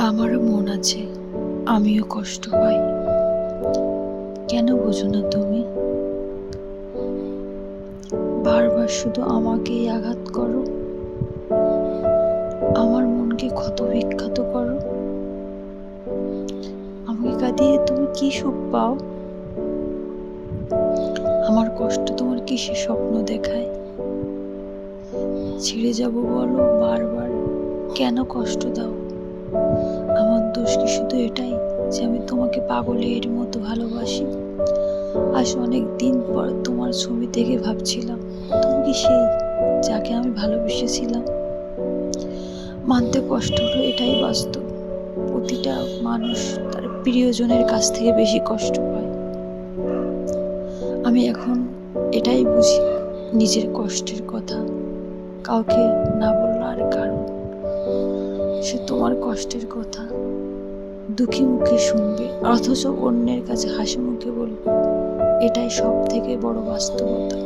আমারও মন আছে, আমিও কষ্ট পাই। কেন বোঝো না তুমি? বারবার শুধু আমাকেই আঘাত করো, আমার মনকে ক্ষত বিক্ষত করো। আমাকে কাঁদিয়ে তুমি কি সুখ পাও? আমার কষ্ট তোমার কিসের স্বপ্ন দেখায়? ছেড়ে যাব বলো বারবার, কেন কষ্ট দাও? আমার দোষ কি শুধু এটাই যে আমি তোমাকে পাগলের মতো ভালোবাসি? আজ অনেক দিন পর তোমার ছবি দেখে ভাবছিলাম, তুমি কি সেই যাকে আমি ভালোবেসেছিলাম? মানতে কষ্ট হলো, এটাই বাস্তব। প্রতিটা মানুষ তার প্রিয়জনের কাছ থেকে বেশি কষ্ট পায়। আমি এখন এটাই বুঝি, নিজের কষ্টের কথা কাউকে না বলার কারণ সে তোমার কষ্টের কথা দুঃখী মুখে শুনবে, অথচ অন্যের কাছে হাসি মুখে বলবে। এটাই সব থেকে বড় বাস্তবতা।